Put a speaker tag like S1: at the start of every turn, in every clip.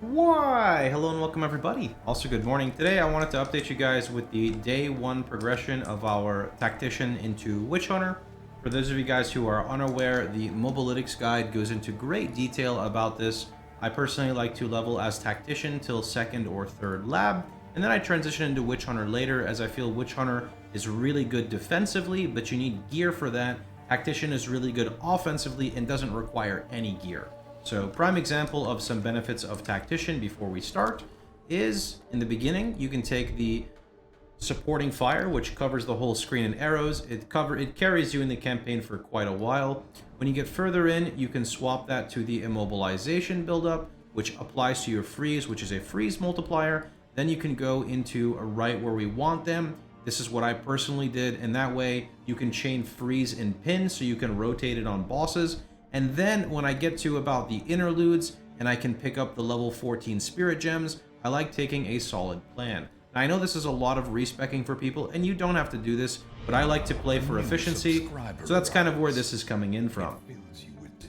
S1: Why? Hello and welcome everybody. Also good morning. Today I wanted to update you guys with the day 1 progression of our Tactician into Witch Hunter. For those of you guys who are unaware, the Mobalytics guide goes into great detail about this. I personally like to level as Tactician till 2nd or 3rd lab, and then I transition into Witch Hunter later, as I feel Witch Hunter is really good defensively, but you need gear for that. Tactician is really good offensively and doesn't require any gear. So, prime example of some benefits of Tactician before we start is, in the beginning, you can take the supporting fire, which covers the whole screen and arrows. It carries you in the campaign for quite a while. When you get further in, you can swap that to the immobilization buildup, which applies to your freeze, which is a freeze multiplier. Then you can go into right where we want them. This is what I personally did, and that way you can chain freeze and pin, so you can rotate it on bosses. And then when I get to about the interludes and I can pick up the level 14 spirit gems, I like taking a solid plan. Now, I know this is a lot of respecking for people, and you don't have to do this, but I like to play for efficiency, so that's kind of where this is coming in from.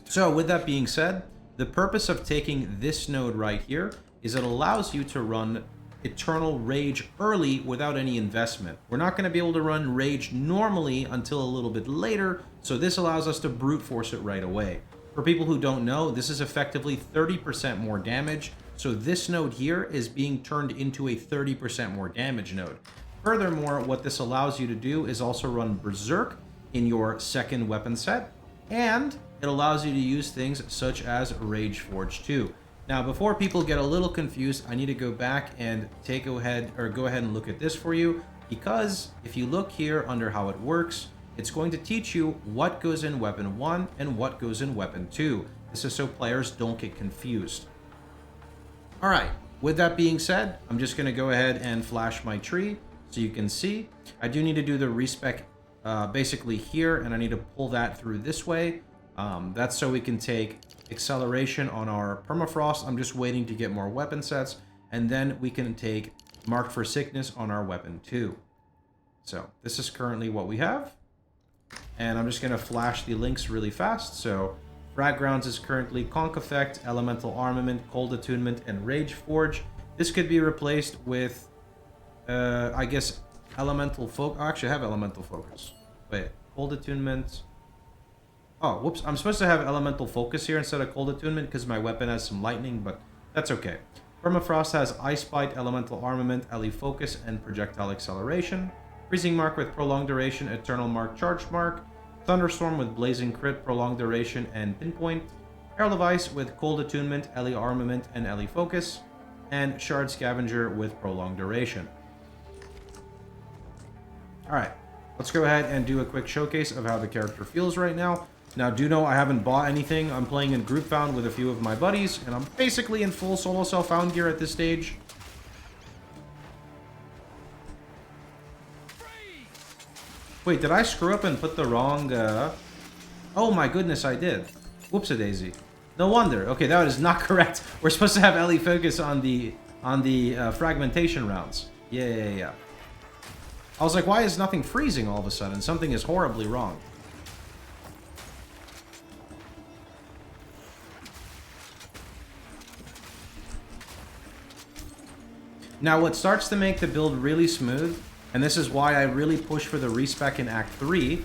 S1: So with that being said, the purpose of taking this node right here is it allows you to run Eternal Rage early without any investment. We're not going to be able to run Rage normally until a little bit later, so this allows us to brute force it right away. For people who don't know, this is effectively 30% more damage, so this node here is being turned into a 30% more damage node. Furthermore, what this allows you to do is also run Berserk in your second weapon set, and it allows you to use things such as Rage Forge 2. Now, before people get a little confused, I need to go back and go ahead and look at this for you, because if you look here under how it works, it's going to teach you what goes in weapon 1 and what goes in weapon 2. This is so players don't get confused. All right, with that being said, I'm just going to go ahead and flash my tree so you can see. I do need to do the respec basically here, and I need to pull that through this way. That's so we can take acceleration on our Permafrost. I'm just waiting to get more weapon sets, and then we can take Marked for Sickness on our weapon 2. So this is currently what we have, and I'm just going to flash the links really fast. So Frag Grounds is currently Conk Effect, Elemental Armament, Cold Attunement, and Rage Forge. This could be replaced with, I guess, Elemental Focus. Actually, I have Elemental Focus. Wait, Cold Attunement. Oh, whoops. I'm supposed to have Elemental Focus here instead of Cold Attunement because my weapon has some lightning, but that's okay. Permafrost has Ice Bite, Elemental Armament, LE Focus, and Projectile Acceleration. Freezing Mark with Prolonged Duration, Eternal Mark, Charged Mark. Thunderstorm with Blazing Crit, Prolonged Duration, and Pinpoint. Herald of Ice with Cold Attunement, LE Armament, and LE Focus. And Shard Scavenger with Prolonged Duration. Alright, let's go ahead and do a quick showcase of how the character feels right now. Now, do know I haven't bought anything. I'm playing in group found with a few of my buddies, and I'm basically in full solo self-found gear at this stage. Wait, did I screw up and put the wrong... Oh my goodness, I did. Whoops-a-daisy. No wonder. Okay, that is not correct. We're supposed to have LE Focus on the fragmentation rounds. Yeah. I was like, why is nothing freezing all of a sudden? Something is horribly wrong. Now, what starts to make the build really smooth, and this is why I really push for the respec in Act 3,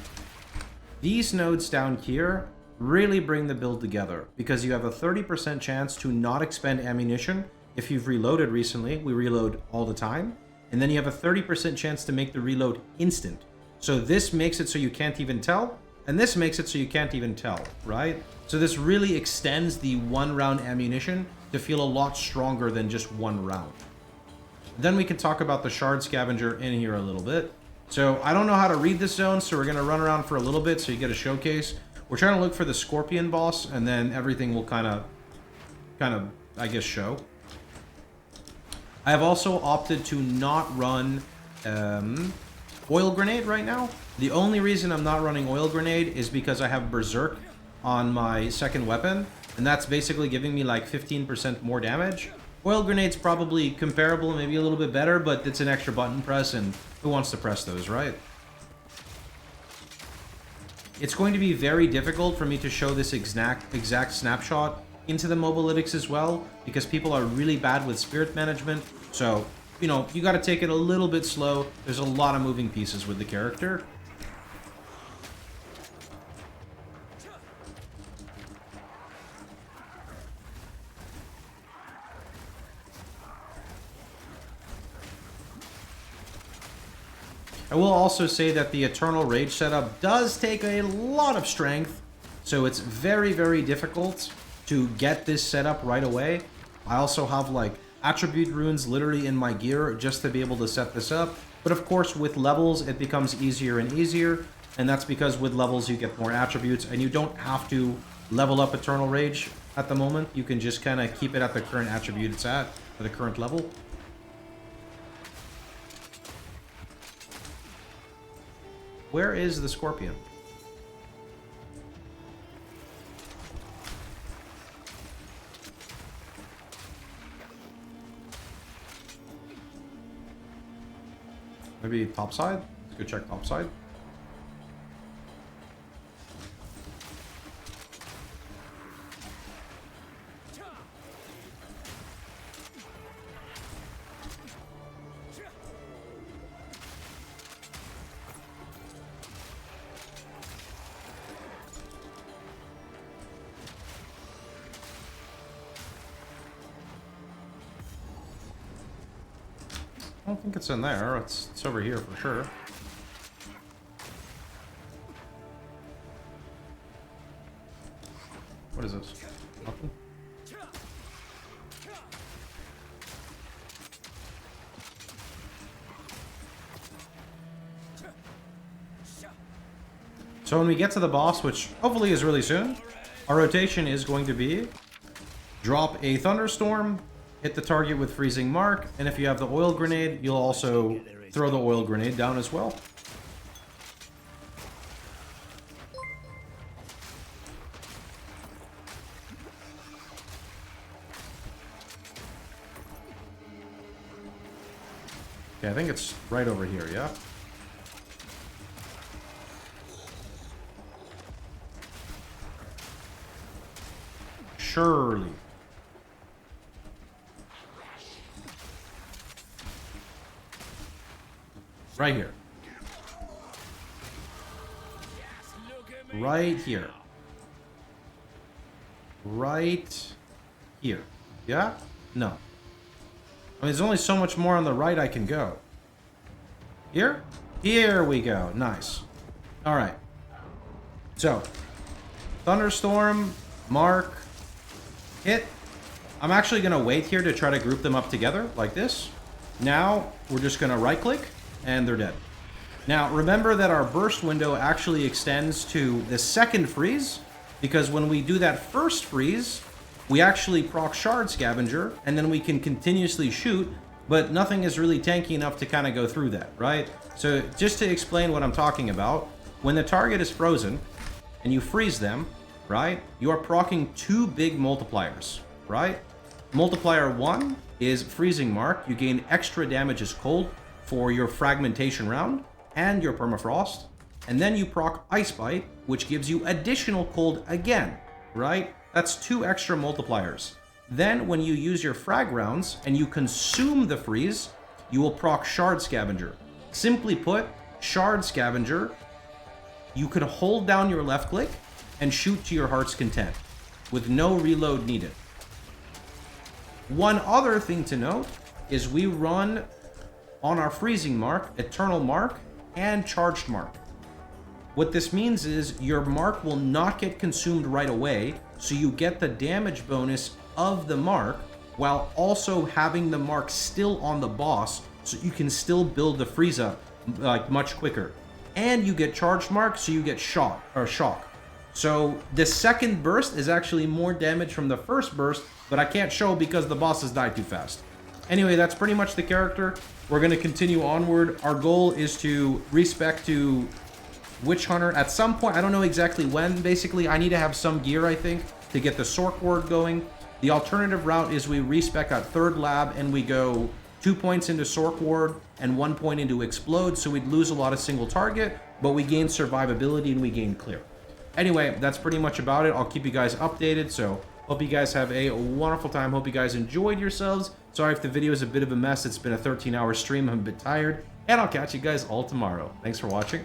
S1: these nodes down here really bring the build together, because you have a 30% chance to not expend ammunition. If you've reloaded recently, we reload all the time, and then you have a 30% chance to make the reload instant. So this makes it so you can't even tell, and this makes it so you can't even tell, right? So this really extends the 1-round ammunition to feel a lot stronger than just 1 round. Then we can talk about the Shard Scavenger in here a little bit. So I don't know how to read this zone, so we're going to run around for a little bit so you get a showcase. We're trying to look for the Scorpion boss, and then everything will kind of, I guess, show. I have also opted to not run Oil Grenade right now. The only reason I'm not running Oil Grenade is because I have Berserk on my second weapon, and that's basically giving me like 15% more damage. Oil Grenade's probably comparable, maybe a little bit better, but it's an extra button press, and who wants to press those, right? It's going to be very difficult for me to show this exact snapshot into the mobalytics as well, because people are really bad with spirit management. So, you know, you got to take it a little bit slow. There's a lot of moving pieces with the character. I will also say that the Eternal Rage setup does take a lot of strength, so it's very, very difficult to get this setup right away. I also have, like, attribute runes literally in my gear just to be able to set this up. But of course, with levels, it becomes easier and easier, and that's because with levels, you get more attributes, and you don't have to level up Eternal Rage at the moment. You can just kind of keep it at the current attribute it's at the current level. Where is the Scorpion? Maybe topside? Let's go check topside. I don't think it's in there. It's over here for sure. What is this? Nothing? So when we get to the boss, which hopefully is really soon, our rotation is going to be drop a thunderstorm, hit the target with freezing mark, and if you have the oil grenade, you'll also throw the oil grenade down as well. Okay, I think it's right over here, yeah? Surely. Right here. Right here. Right here. Yeah? No. I mean, there's only so much more on the right I can go. Here? Here we go. Nice. Alright. So, thunderstorm, mark, hit. I'm actually going to wait here to try to group them up together, like this. Now, we're just going to right-click, and they're dead. Now, remember that our burst window actually extends to the second freeze, because when we do that first freeze, we actually proc Shard Scavenger, and then we can continuously shoot, but nothing is really tanky enough to kind of go through that, right? So, just to explain what I'm talking about, when the target is frozen, and you freeze them, right, you are proccing two big multipliers, right? Multiplier 1 is freezing mark. You gain extra damage as cold for your fragmentation round and your permafrost. And then you proc Ice Bite, which gives you additional cold again, right? That's 2 extra multipliers. Then when you use your frag rounds and you consume the freeze, you will proc Shard Scavenger. Simply put, Shard Scavenger, you can hold down your left click and shoot to your heart's content with no reload needed. One other thing to note is we run on our freezing mark, eternal mark, and charged mark. What this means is your mark will not get consumed right away, so you get the damage bonus of the mark while also having the mark still on the boss, so you can still build the freeze up like much quicker. And you get charged mark, so you get shock. So the second burst is actually more damage from the first burst, but I can't show because the bosses died too fast. Anyway, that's pretty much the character. We're going to continue onward. Our goal is to respec to Witch Hunter at some point. I don't know exactly when. Basically, I need to have some gear, I think, to get the Sork Ward going. The alternative route is we respec at third lab and we go 2 points into Sork Ward and 1 point into Explode, so we'd lose a lot of single target, but we gain survivability and we gain clear. Anyway, that's pretty much about it. I'll keep you guys updated, so Hope you guys have a wonderful time. Hope you guys enjoyed yourselves. Sorry if the video is a bit of a mess. It's been a 13-hour stream. I'm a bit tired. And I'll catch you guys all tomorrow. Thanks for watching.